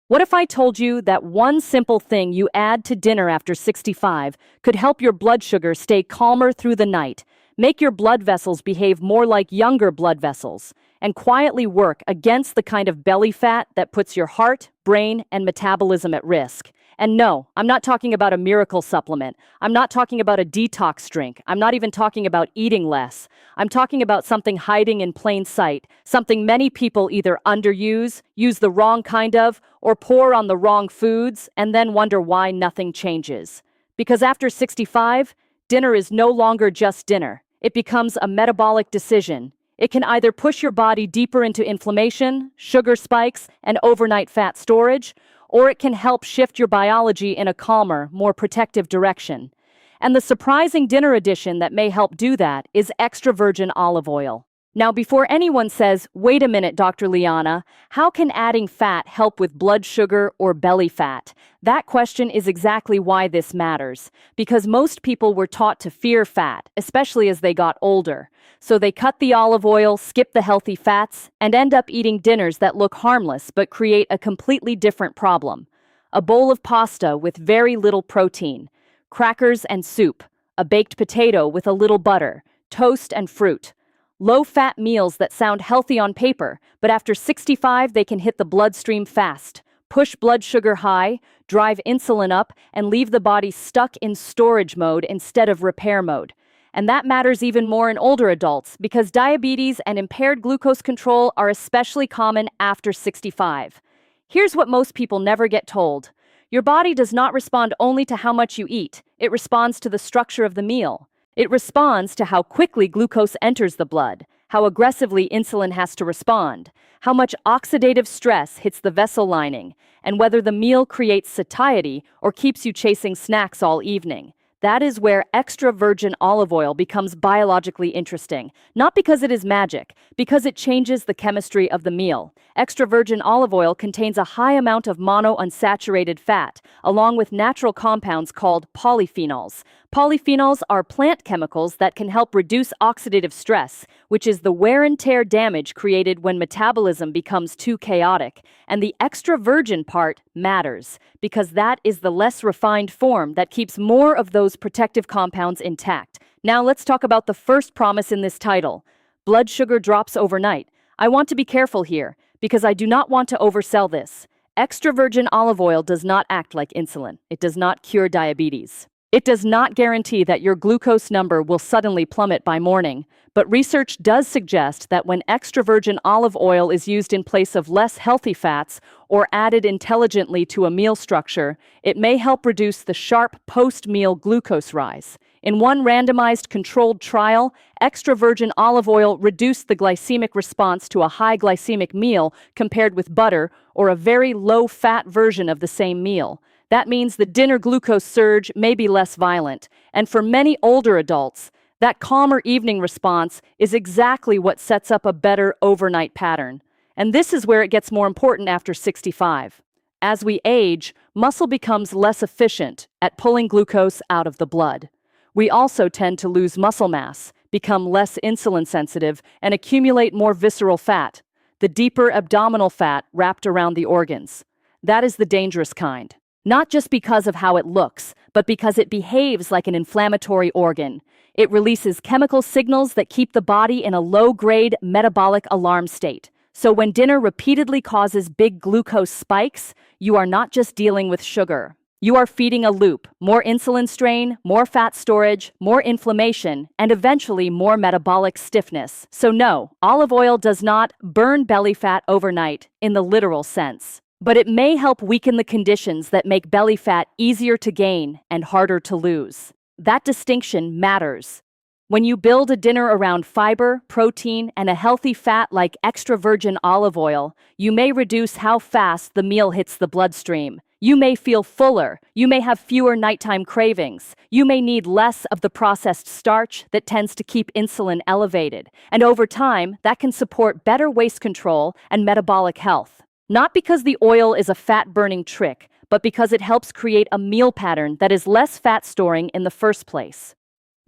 What if I told you that one simple thing you add to dinner after 65 could help your blood sugar stay calmer through the night, make your blood vessels behave more like younger blood vessels, and quietly work against the kind of belly fat that puts your heart, brain, and metabolism at risk? And no, I'm not talking about a miracle supplement. I'm not talking about a detox drink. I'm not even talking about eating less. I'm talking about something hiding in plain sight, something many people either underuse, use the wrong kind of, or pour on the wrong foods, and then wonder why nothing changes. Because after 65, dinner is no longer just dinner. It becomes a metabolic decision. It can either push your body deeper into inflammation, sugar spikes, and overnight fat storage, or it can help shift your biology in a calmer, more protective direction. And the surprising dinner addition that may help do that is extra virgin olive oil. Now, before anyone says, "Wait a minute, Dr. Leana, how can adding fat help with blood sugar or belly fat?" That question is exactly why this matters, because most people were taught to fear fat, especially as they got older. So they cut the olive oil, skip the healthy fats, and end up eating dinners that look harmless but create a completely different problem. A bowl of pasta with very little protein, crackers and soup, a baked potato with a little butter, toast and fruit. Low-fat meals that sound healthy on paper, but after 65 they can hit the bloodstream fast, push blood sugar high, drive insulin up, and leave the body stuck in storage mode instead of repair mode. And that matters even more in older adults because diabetes and impaired glucose control are especially common after 65. Here's what most people never get told. Your body does not respond only to how much you eat, it responds to the structure of the meal. It responds to how quickly glucose enters the blood, how aggressively insulin has to respond, how much oxidative stress hits the vessel lining, and whether the meal creates satiety or keeps you chasing snacks all evening. That is where extra virgin olive oil becomes biologically interesting. Not because it is magic, because it changes the chemistry of the meal. Extra virgin olive oil contains a high amount of monounsaturated fat, along with natural compounds called polyphenols. Polyphenols are plant chemicals that can help reduce oxidative stress, which is the wear and tear damage created when metabolism becomes too chaotic. And the extra virgin part matters, because that is the less refined form that keeps more of those protective compounds intact. Now let's talk about the first promise in this title. Blood sugar drops overnight. I want to be careful here, because I do not want to oversell this. Extra virgin olive oil does not act like insulin. It does not cure diabetes. It does not guarantee that your glucose number will suddenly plummet by morning, but research does suggest that when extra virgin olive oil is used in place of less healthy fats or added intelligently to a meal structure, it may help reduce the sharp post-meal glucose rise. In one randomized controlled trial, extra virgin olive oil reduced the glycemic response to a high glycemic meal compared with butter or a very low-fat version of the same meal. That means the dinner glucose surge may be less violent, and for many older adults, that calmer evening response is exactly what sets up a better overnight pattern. And this is where it gets more important after 65. As we age, muscle becomes less efficient at pulling glucose out of the blood. We also tend to lose muscle mass, become less insulin sensitive, and accumulate more visceral fat, the deeper abdominal fat wrapped around the organs. That is the dangerous kind. Not just because of how it looks, but because it behaves like an inflammatory organ. It releases chemical signals that keep the body in a low-grade metabolic alarm state. So when dinner repeatedly causes big glucose spikes, you are not just dealing with sugar. You are feeding a loop: more insulin strain, more fat storage, more inflammation, and eventually more metabolic stiffness. So no, olive oil does not burn belly fat overnight in the literal sense. But it may help weaken the conditions that make belly fat easier to gain and harder to lose. That distinction matters. When you build a dinner around fiber, protein, and a healthy fat like extra virgin olive oil, you may reduce how fast the meal hits the bloodstream. You may feel fuller. You may have fewer nighttime cravings. You may need less of the processed starch that tends to keep insulin elevated. And over time, that can support better waist control and metabolic health. Not because the oil is a fat-burning trick, but because it helps create a meal pattern that is less fat-storing in the first place.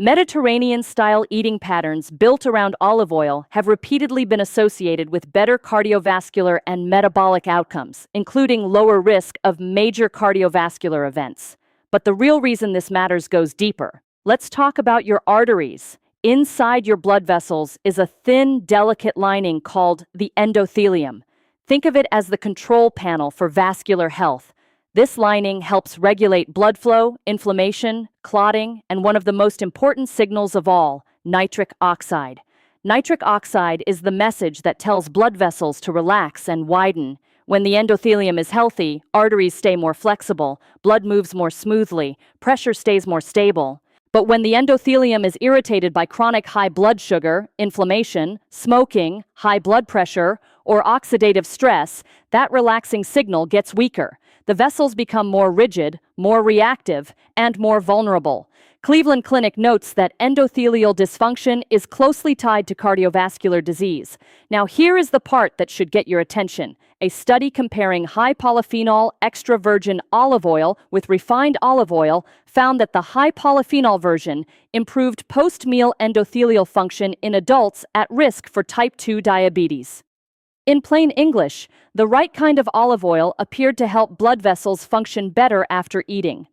Mediterranean-style eating patterns built around olive oil have repeatedly been associated with better cardiovascular and metabolic outcomes, including lower risk of major cardiovascular events. But the real reason this matters goes deeper. Let's talk about your arteries. Inside your blood vessels is a thin, delicate lining called the endothelium. Think of it as the control panel for vascular health. This lining helps regulate blood flow, inflammation, clotting, and one of the most important signals of all, nitric oxide. Nitric oxide is the message that tells blood vessels to relax and widen. When the endothelium is healthy, arteries stay more flexible, blood moves more smoothly, pressure stays more stable. But when the endothelium is irritated by chronic high blood sugar, inflammation, smoking, high blood pressure, or oxidative stress, that relaxing signal gets weaker. The vessels become more rigid, more reactive, and more vulnerable. Cleveland Clinic notes that endothelial dysfunction is closely tied to cardiovascular disease. Now, here is the part that should get your attention. A study comparing high polyphenol extra virgin olive oil with refined olive oil found that the high polyphenol version improved post-meal endothelial function in adults at risk for type 2 diabetes. In plain English, the right kind of olive oil appeared to help blood vessels function better after eating.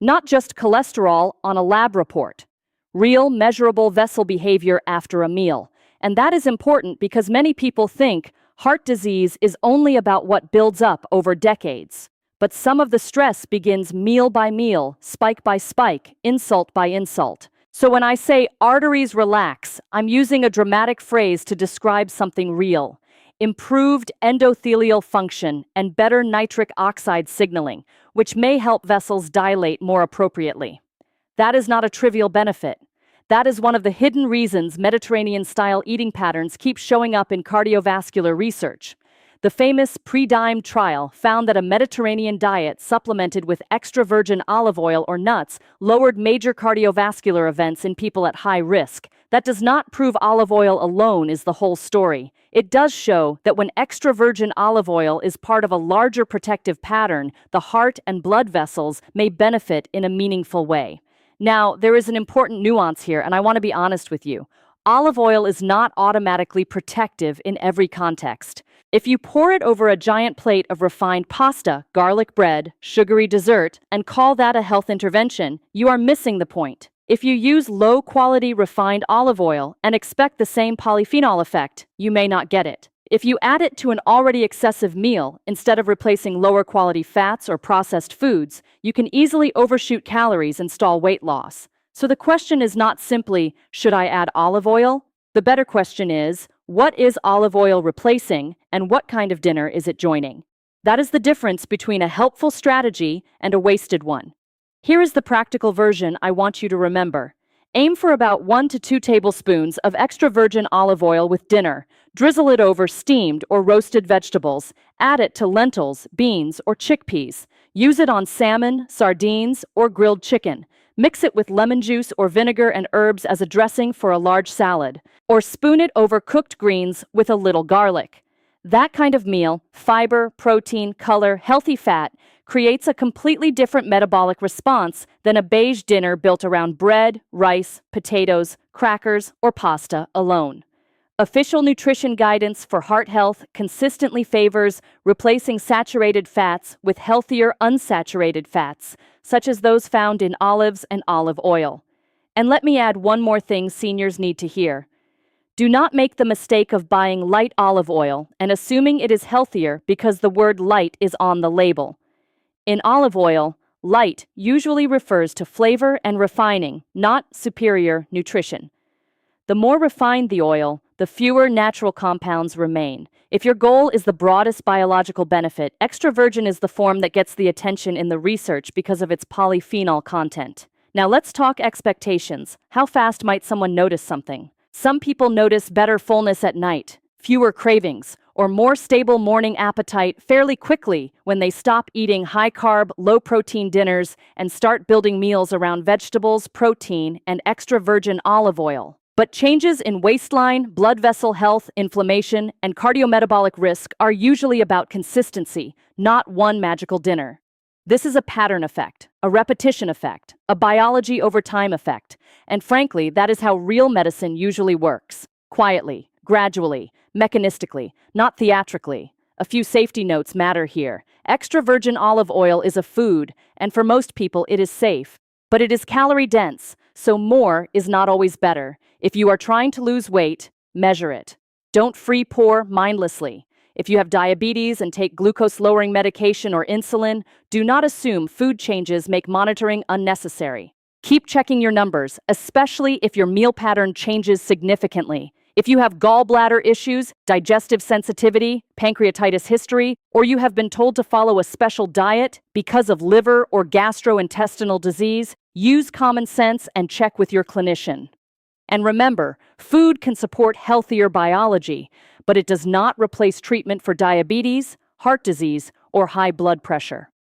Not just cholesterol on a lab report. Real, measurable vessel behavior after a meal. And that is important because many people think heart disease is only about what builds up over decades. But some of the stress begins meal by meal, spike by spike, insult by insult. So when I say arteries relax, I'm using a dramatic phrase to describe something real. Improved endothelial function and better nitric oxide signaling, which may help vessels dilate more appropriately. That is not a trivial benefit. That is one of the hidden reasons Mediterranean-style eating patterns keep showing up in cardiovascular research. The famous PREDIME trial found that a Mediterranean diet supplemented with extra virgin olive oil or nuts lowered major cardiovascular events in people at high risk. That does not prove olive oil alone is the whole story. It does show that when extra virgin olive oil is part of a larger protective pattern, the heart and blood vessels may benefit in a meaningful way. Now, there is an important nuance here, and I want to be honest with you. Olive oil is not automatically protective in every context. If you pour it over a giant plate of refined pasta, garlic bread, sugary dessert, and call that a health intervention, you are missing the point. If you use low-quality refined olive oil and expect the same polyphenol effect, you may not get it. If you add it to an already excessive meal, instead of replacing lower-quality fats or processed foods, you can easily overshoot calories and stall weight loss. So the question is not simply, should I add olive oil? The better question is, what is olive oil replacing and what kind of dinner is it joining? That is the difference between a helpful strategy and a wasted one. Here is the practical version I want you to remember. Aim for about 1 to 2 tablespoons of extra virgin olive oil with dinner. Drizzle it over steamed or roasted vegetables. Add it to lentils, beans, or chickpeas. Use it on salmon, sardines, or grilled chicken. Mix it with lemon juice or vinegar and herbs as a dressing for a large salad, or spoon it over cooked greens with a little garlic. That kind of meal, fiber, protein, color, healthy fat, creates a completely different metabolic response than a beige dinner built around bread, rice, potatoes, crackers, or pasta alone. Official nutrition guidance for heart health consistently favors replacing saturated fats with healthier unsaturated fats, such as those found in olives and olive oil. And let me add one more thing seniors need to hear. Do not make the mistake of buying light olive oil and assuming it is healthier because the word light is on the label. In olive oil, light usually refers to flavor and refining, not superior nutrition. The more refined the oil, the fewer natural compounds remain. If your goal is the broadest biological benefit, extra virgin is the form that gets the attention in the research because of its polyphenol content. Now let's talk expectations. How fast might someone notice something? Some people notice better fullness at night, fewer cravings, or more stable morning appetite fairly quickly when they stop eating high-carb, low-protein dinners and start building meals around vegetables, protein, and extra virgin olive oil. But changes in waistline, blood vessel health, inflammation, and cardiometabolic risk are usually about consistency, not one magical dinner. This is a pattern effect, a repetition effect, a biology over time effect, and frankly, that is how real medicine usually works. Quietly, gradually, mechanistically, not theatrically. A few safety notes matter here. Extra virgin olive oil is a food, and for most people it is safe. But it is calorie dense, so more is not always better. If you are trying to lose weight, measure it. Don't free pour mindlessly. If you have diabetes and take glucose-lowering medication or insulin, do not assume food changes make monitoring unnecessary. Keep checking your numbers, especially if your meal pattern changes significantly. If you have gallbladder issues, digestive sensitivity, pancreatitis history, or you have been told to follow a special diet because of liver or gastrointestinal disease, use common sense and check with your clinician. And remember, food can support healthier biology, but it does not replace treatment for diabetes, heart disease, or high blood pressure.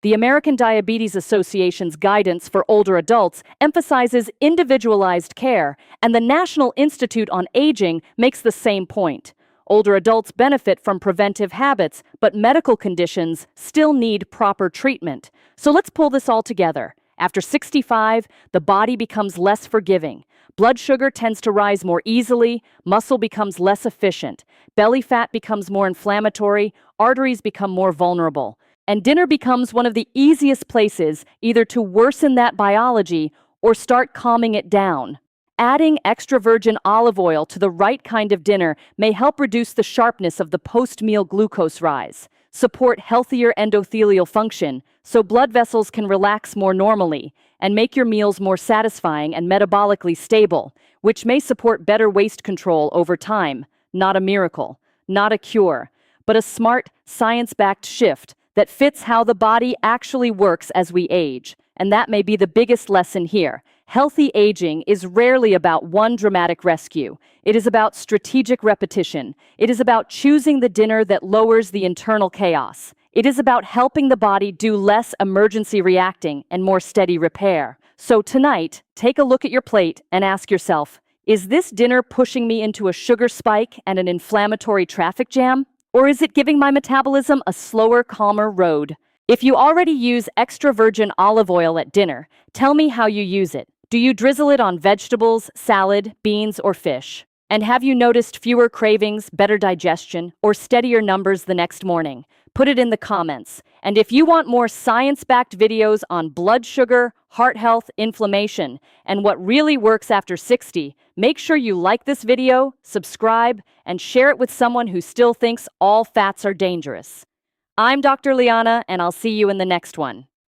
The American Diabetes Association's guidance for older adults emphasizes individualized care, and the National Institute on Aging makes the same point. Older adults benefit from preventive habits, but medical conditions still need proper treatment. So let's pull this all together. After 65, the body becomes less forgiving. Blood sugar tends to rise more easily, muscle becomes less efficient, belly fat becomes more inflammatory, arteries become more vulnerable. And dinner becomes one of the easiest places either to worsen that biology or start calming it down. Adding extra virgin olive oil to the right kind of dinner may help reduce the sharpness of the post-meal glucose rise, support healthier endothelial function so blood vessels can relax more normally, and make your meals more satisfying and metabolically stable, which may support better waist control over time. Not a miracle, not a cure, but a smart, science-backed shift that fits how the body actually works as we age. And that may be the biggest lesson here. Healthy aging is rarely about one dramatic rescue. It is about strategic repetition. It is about choosing the dinner that lowers the internal chaos. It is about helping the body do less emergency reacting and more steady repair. So tonight, take a look at your plate and ask yourself, is this dinner pushing me into a sugar spike and an inflammatory traffic jam? Or is it giving my metabolism a slower, calmer road? If you already use extra virgin olive oil at dinner, tell me how you use it. Do you drizzle it on vegetables, salad, beans, or fish? And have you noticed fewer cravings, better digestion, or steadier numbers the next morning? Put it in the comments. And if you want more science-backed videos on blood sugar, heart health, inflammation, and what really works after 60, make sure you like this video, subscribe, and share it with someone who still thinks all fats are dangerous. I'm Dr. Leana, and I'll see you in the next one.